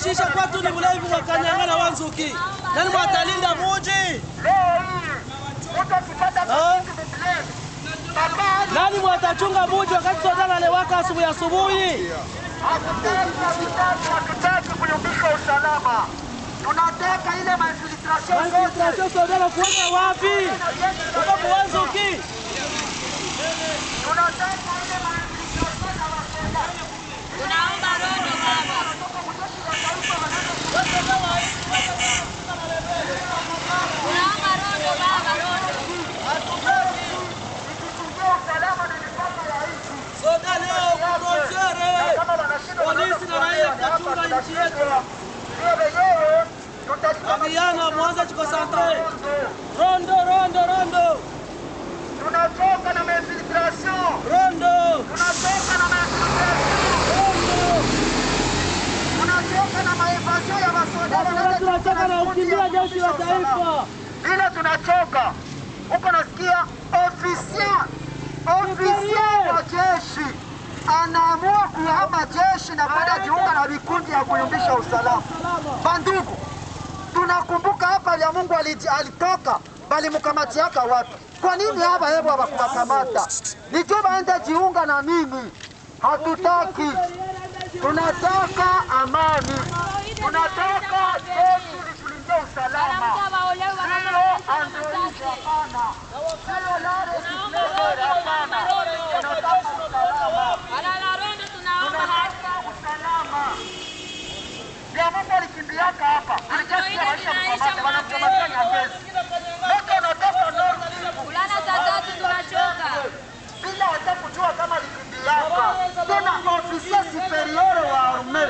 Jeshi kwa tu ni mlevi wa Kanyangana Wanzuki. Nani mwatalinda muji? Nani mwatachunga muji wakati soda nalewaka asubuhi? Hatutaki kuyumbisha usalama. Tunataka ile infiltration zote. Infiltration soda kuona wapi? Uko kwa Wanzuki. Tunataka ile infiltration na wasoda. Tunaomba rondo baba. Tunaomba rondo baba, rondo. Hatutaki ikitungia usalama na mipaka ya nchi. Soda leo kurojere. Polisi na raia kuchunga nchi yetu. Ndio wenyewe Amiana mwanza chiko santre. Rondo. Tunachoka na infiltration. Rondo. Tunachoka na infiltration. Tunachoka na maevasion ya wasoda. Tunachoka na ukimbia jeshi la taifa. Bila tunachoka. Huko nasikia ofisier wa jeshi anaamua kuhama jeshi na kwenda jiunga na vikundi ya kuyumbisha usalama. Bandugu, tunakumbuka hapa ya Mungu alitoka bali mkamatiaka watu. Kwa nini hapa hebu hawakuwakamata? Nijua baende jiunga na mimi. Hatutaki. Tunataka amani. Tunataka jeshi litulindia usalama. Sio andoisha hapana. Sio lare siplevere hapana. Tunataka usalama. Tunataka usalama. Ya Mungu alikimbiaka hapa. Alijasikia maisha mkamata. Wanamkamatia Nyangezi. Moto unatoka North Kivu. Bila hata kujua kama alikimbiaka. Tena ofisia superiore wa arme.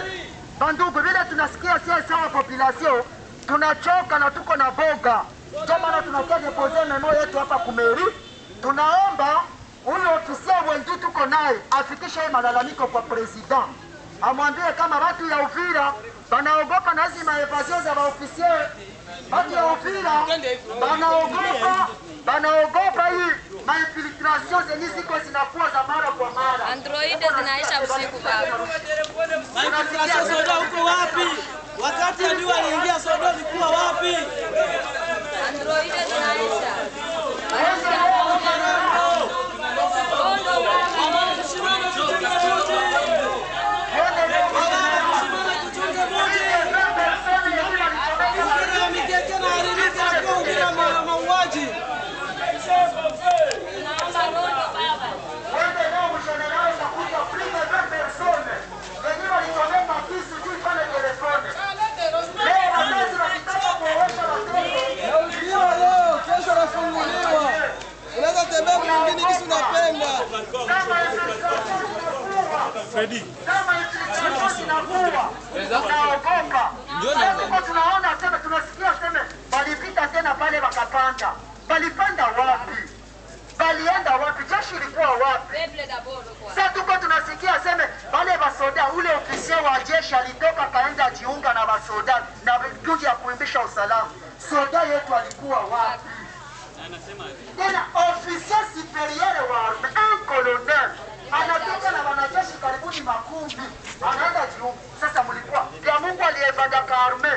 Bandugu, vile tunasikia sisi sawa population, tunachoka na tuko na boga. Ndio maana tunakia depose memo yetu hapa kumeri. Tunaomba huyo ofisia wetu tuko naye afikishe malalamiko kwa president. Amwambie kama watu ya Uvira wanaogopa na hizo maevasion za maofisia. Watu ya Uvira wanaogopa hii infiltration zenye ziko zinakuwa za mara kwa mara. Android zinaisha usiku baba. Infiltration soda uko wapi? Wakati adui aliingia soda alikuwa wapi? Android zinaisha. Tunaona tena tunasikia tena walipita tena pale wakapanda. Walipanda wapi? Walienda wapi? Jeshi lilikuwa wapi? Sasa tuko tunasikia sema wale wasoda ule ofisia wa jeshi alitoka kaenda jiunga na wasoda na vikundi ya kuimbisha usalama. Soda yetu alikuwa wapi? Tena ofisia superiore wa arme, un colonel anatoka na wanajeshi karibuni makumi anaenda jiunga. Sasa mlikuwa ya Mungu aliyevanda arme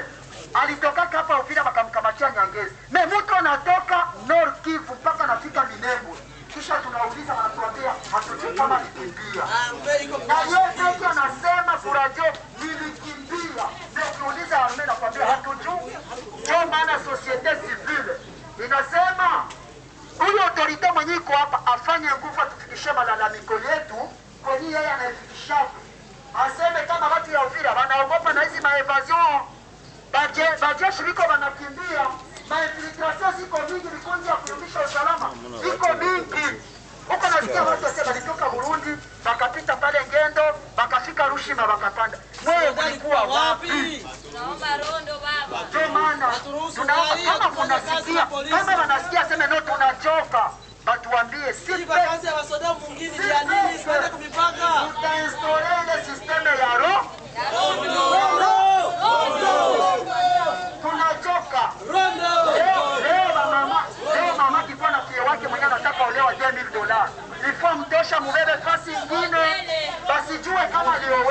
alitoka hapa Uvira makamkamatia Nyangezi. Mtu anatoka Nord Kivu mpaka nafika Minembwe. Kisha tunauliza wanatuambia hatujui kama alikimbia. Na yeye pekee anasema furaje nilikimbia. Ndio tuuliza arme na kwambia hatujui. Ndio maana societe civile inasema huyo autorite mwenye iko hapa afanye nguvu atufikishe malalamiko yetu kwenye yeye anaifikisha. Aseme kama watu ya Uvira wanaogopa na hizi maevasion. Bajeshi liko wanakimbia. Infiltration ziko mingi, vikundi ya kuyumbisha usalama ziko mingi. Huko nasikia watu wasema walitoka Burundi, wakapita pale Ngendo, wakafika Rushima wakapanda. Wewe ulikuwa wapi? Tunaomba rondo baba. Ndio maana tunaomba kama mnasikia, kama wanasikia sema no tunachoka. Batuambie si kazi ya wasoda mwingine ya nini siende kumipaka. Tutainstore ile system ya roho. Tunachoka. Leo mama kikuwa na fie wake mwenye anataka olewa $10,000. Ifo mtosha mubebe kasi ingine. Basijue kama leo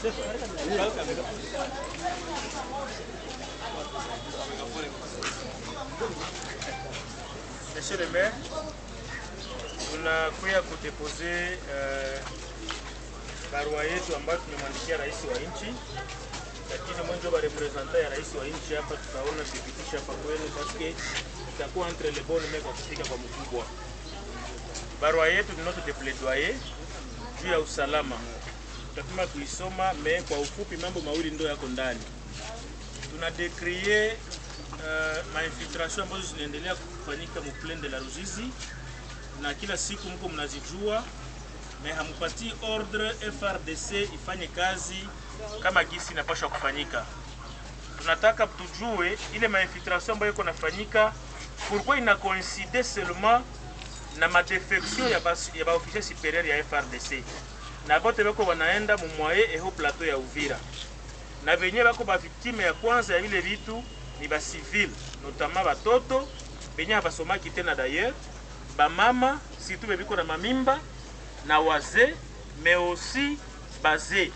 Monsieur le maire, tunakuya kudepose barua yetu ambayo tumemwandikia rais wa nchi, lakini mwanzo wa representa ya rais wa nchi hapa tutaona kupitisha hapa kwenu paske itakuwa entre les bonnes mains kwa kufika kwa mkubwa. Barua yetu ni note de plaidoyer juu ya usalama. Tutakuma kuisoma me kwa ufupi, mambo mawili ndio yako ndani. Tuna décrier ma-infiltration ambazo zinaendelea kufanyika mu plaine de la Ruzizi, na kila siku mko mnazijua, me hamupati ordre FRDC ifanye kazi kama gisi inapaswa kufanyika. Tunataka tujue ile ma-infiltration ambayo iko nafanyika pourquoi ina coïncider seulement na madefection ya ba officier supérieur ya FRDC. Na bote bako wanaenda mu moyen eho plateau ya Uvira. Na benye bako ba victime ya kwanza ya ile vitu ni ba civil, notamment batoto benye basomaki tena d'ailleurs, ba mama surtout bebiko na mamimba na wazee, mais aussi bazee.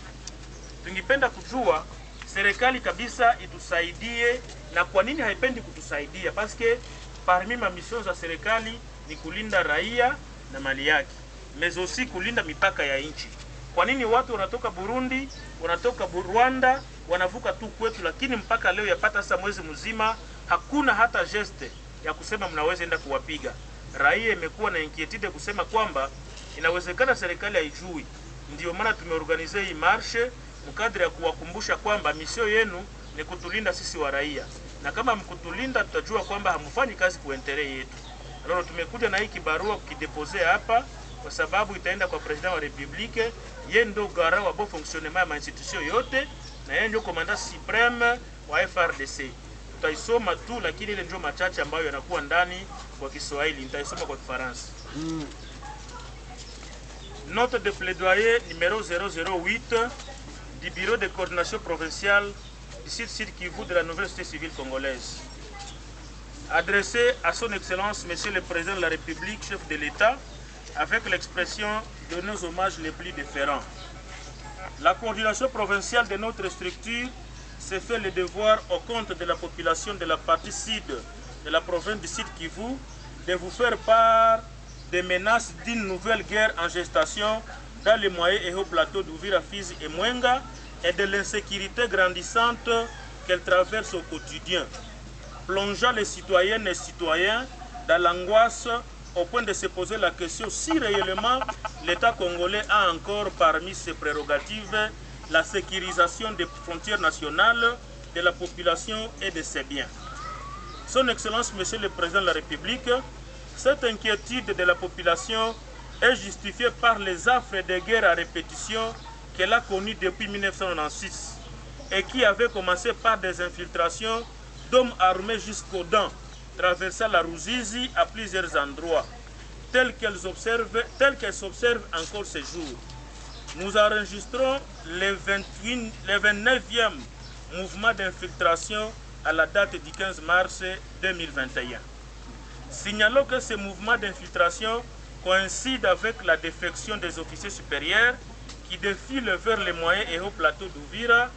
Tungipenda kujua serikali kabisa itusaidie, na kwa nini haipendi kutusaidia? Paske parmi ma mission za serikali ni kulinda raia na mali yake, mais aussi kulinda mipaka ya nchi. Kwa nini watu wanatoka Burundi, wanatoka Rwanda, wanavuka tu kwetu, lakini mpaka leo yapata sasa mwezi mzima hakuna hata geste ya kusema mnaweza enda kuwapiga raia? Imekuwa na inquiétude kusema kwamba inawezekana serikali haijui. Ndio maana tumeorganize hii marshe mkadri ya kuwakumbusha kwamba misio yenu ni kutulinda sisi wa raia, na kama mkutulinda tutajua kwamba hamufanyi kazi kwa intere yetu. Leo tumekuja na hii kibarua kukidepose hapa kwa sababu itaenda kwa president wa republique, yeye ndo gara wa bon fonctionnement ya institution yote, na yeye ndio commandant supreme wa FRDC. Tutaisoma tu, lakini ile ndio machache ambayo yanakuwa ndani kwa Kiswahili, nitaisoma kwa Kifaransa. Note de plaidoyer numéro 008 du bureau de coordination provinciale du Sud Kivu de la nouvelle société civile congolaise. Adressé à son Excellence, Monsieur le Président de la République, chef de l'État, avec l'expression de nos hommages les plus déférents. La coordination provinciale de notre structure s'est fait le devoir au compte de la population de la partie sud de la province du Sud Kivu de vous faire part des menaces d'une nouvelle guerre en gestation dans les moyens et hauts plateaux d'Uvira, Fizi et Mwenga, et de l'insécurité grandissante qu'elle traverse au quotidien, plongeant les citoyennes et citoyens dans l'angoisse au point de se poser la question si réellement l'État congolais a encore parmi ses prérogatives la sécurisation des frontières nationales de la population et de ses biens. Son Excellence, Monsieur le Président de la République, cette inquiétude de la population est justifiée par les affres de guerre à répétition qu'elle a connues depuis 1996 et qui avaient commencé par des infiltrations d'hommes armés jusqu'aux dents, traversant la Ruzizi à plusieurs endroits, telles qu'elles s'observent encore ces jours. Nous enregistrons le 29e mouvement d'infiltration à la date du 15 mars 2021. Signalons que ce mouvement d'infiltration coïncide avec la défection des officiers supérieurs qui défilent vers les moyens et hauts plateaux d'Uvira,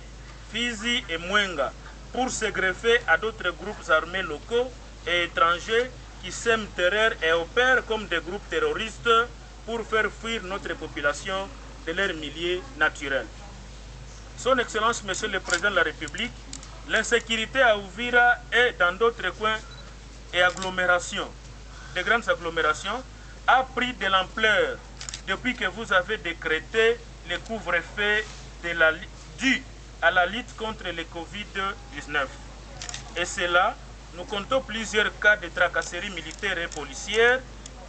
Fizi et Mwenga pour se greffer à d'autres groupes armés locaux et étrangers qui sèment terreur et opèrent comme des groupes terroristes pour faire fuir notre population de leur milieu naturel. Son Excellence, Monsieur le Président de la République, l'insécurité à Uvira et dans d'autres coins et agglomérations, de grandes agglomérations, a pris de l'ampleur depuis que vous avez décrété le couvre-feu dû à la lutte contre le Covid-19. Et cela, nous comptons plusieurs cas de tracasseries militaires et policières,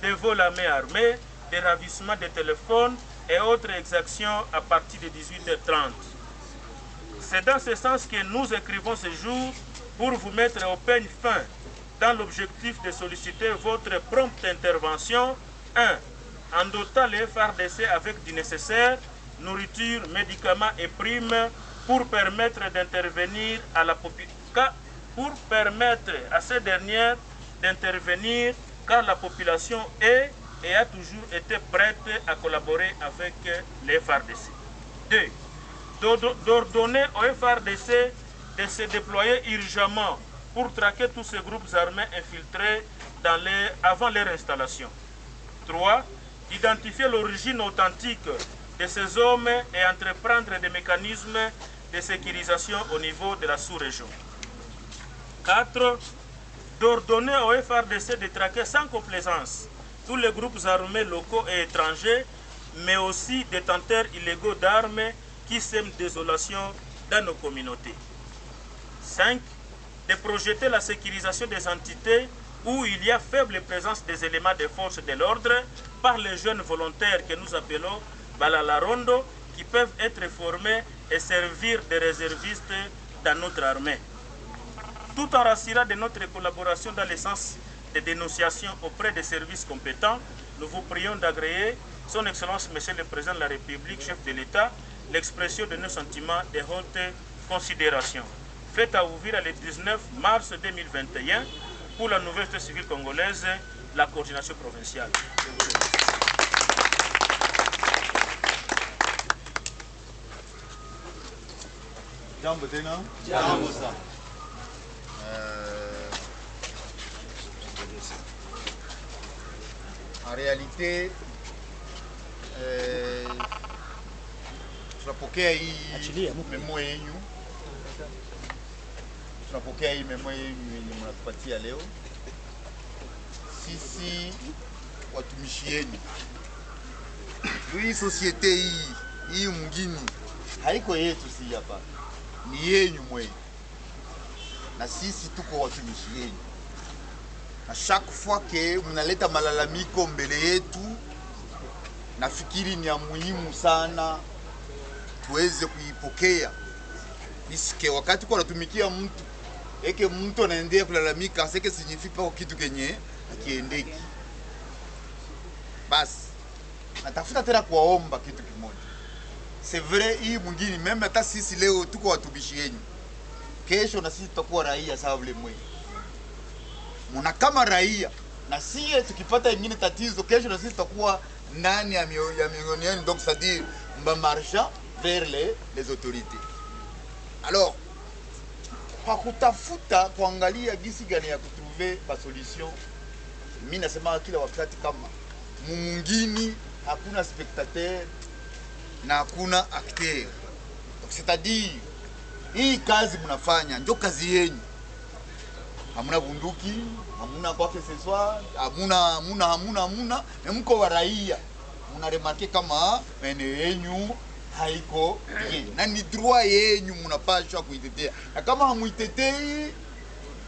de vols à main armée, de ravissements de téléphones et autres exactions à partir de 18h30. C'est dans ce sens que nous écrivons ce jour pour vous mettre au peigne fin dans l'objectif de solliciter votre prompte intervention. 1. En dotant les FRDC avec du nécessaire, nourriture, médicaments et primes pour permettre d'intervenir à la pour permettre à ces dernières d'intervenir car la population est et a toujours été prête à collaborer avec les FRDC. 2. d'ordonner au FARDC de se déployer urgemment pour traquer tous ces groupes armés infiltrés avant leur installation. 3. D'identifier l'origine authentique de ces hommes et entreprendre des mécanismes de sécurisation au niveau de la sous-région. 4. D'ordonner au FARDC de traquer sans complaisance tous les groupes armés locaux et étrangers, mais aussi détenteurs illégaux d'armes qui sèment désolation dans nos communautés. 5. De projeter la sécurisation des entités où il y a faible présence des éléments de force de l'ordre par les jeunes volontaires que nous appelons Balala Rondo, qui peuvent être formés et servir de réservistes dans notre armée. Tout en rassurant de notre collaboration dans le sens de dénonciation auprès des services compétents, nous vous prions d'agréer Son Excellence Monsieur le Président de la République, chef de l'État, l'expression de nos sentiments de haute considération. Faite à Uvira le 19 mars 2021 pour la nouvelle société civile congolaise, la coordination provinciale. Jambo tena. Jambo sana. En réalité, tunapokea hii memo yenu, tunapokea hii memo yenu yenye mnatupatia leo. Sisi watumishi yenu, hii societe hii mgini haiko yetu, si hapa, ni yenu mwenye, na sisi tuko watumishi yenu. Na chaque fois que mnaleta malalamiko mbele yetu, nafikiri ni ya muhimu sana tuweze kuipokea. Nisike wakati kwa natumikia mtu, eke mtu anaendelea kulalamika, seke signifie pa kitu kenye akiendeki. Basi natafuta tena kuwaomba kitu kimoja. C'est vrai, hii mwingine meme hata sisi leo tuko watumishi yenu, kesho na sisi tutakuwa raia sawa vile mwe. Muna kama raia, na siye tukipata ingine tatizo, kesho na sisi tutakuwa ndani ya miongoni yenu, donc c'est-à-dire mba marcha vers les autorités. Alors, kwa kutafuta kuangalia gisi gani ya kutrouver pa solution, mimi nasema kila wakati kama mwingine hakuna spectateur na hakuna acteur. Donc c'est-à-dire hii kazi mnafanya ndio kazi yenu. Hamuna bunduki, hamuna kwa accessoire, hamuna, na mko wa raia. Muna remarke kama eneo yenu haiko bien. Na ni droit yenu mnapaswa kuitetea. Na kama hamuitetei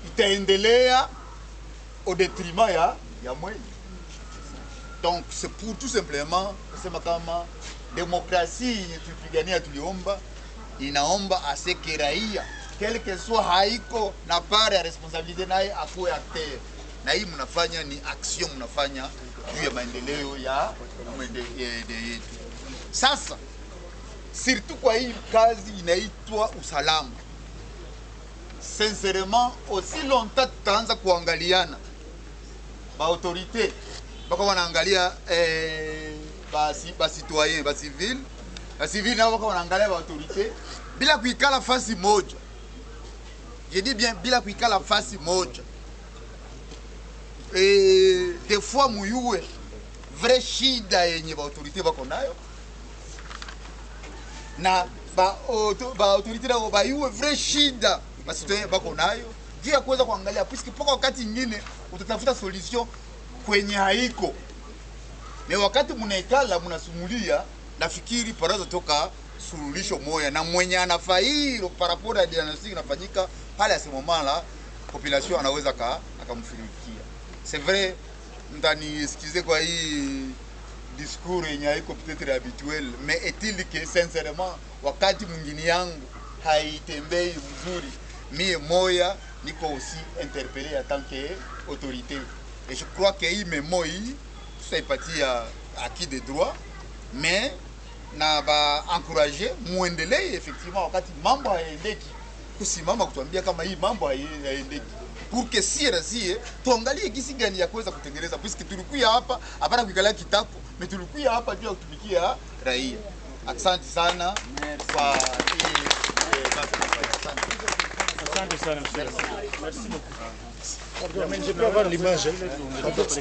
itaendelea au détriment ya mwenye. Donc c'est pour tout simplement kusema kama demokrasia tulipigania tuliomba inaomba aseke raia quel que soit haiko na part ya responsabilité naye akuwe acteur. Na hii mnafanya ni action mnafanya juu ya maendeleo ya yetu. Sasa surtout kwa hii kazi inaitwa usalama. Sincèrement, aussi longtemps tutaanza kuangaliana ba autorité bako wanaangalia ba citoyen, ba civil nao bako wanaangalia ba autorité bila kuikala fasi moja. Je dis bien bila kuikala fasi moja. Des fois muyue vrai shida yenye ba autorité bako nayo, na ba autorité nao ba yue vrai shida ba citoyen bako nayo, juu ya kuweza kuangalia, puisque poko wakati nyingine utatafuta solution kwenye haiko. Na wakati munaikala munasumulia, nafikiri parazo toka suluhisho moja na mwenye anafairo parapora ya diagnostic inafanyika pale asemomala population anaweza akamfirikia. C'est vrai, ndani excusez kwa hii discours yenye haiko peut-être habituel, mais est-il que sincèrement wakati mwingine yangu haitembei mzuri, mie moya niko aussi interpellé en tant qu'autorité. Et je crois que hii memo hii tutaipatia acquis de droit, mais na ba encourager muendelee effectivement wakati mambo hayaendeki kusimama kutuambia kama hii mambo hayaendeki, pour que sie tuangalie gisi gani ya kuweza kutengeneza, puisque tulikuya hapa hapana kuikalia kitako, mais tulikuya hapa juu ya kutumikia raia. Asante sana kwa hii Asante sana monsieur. Merci beaucoup. Je peux avoir l'image.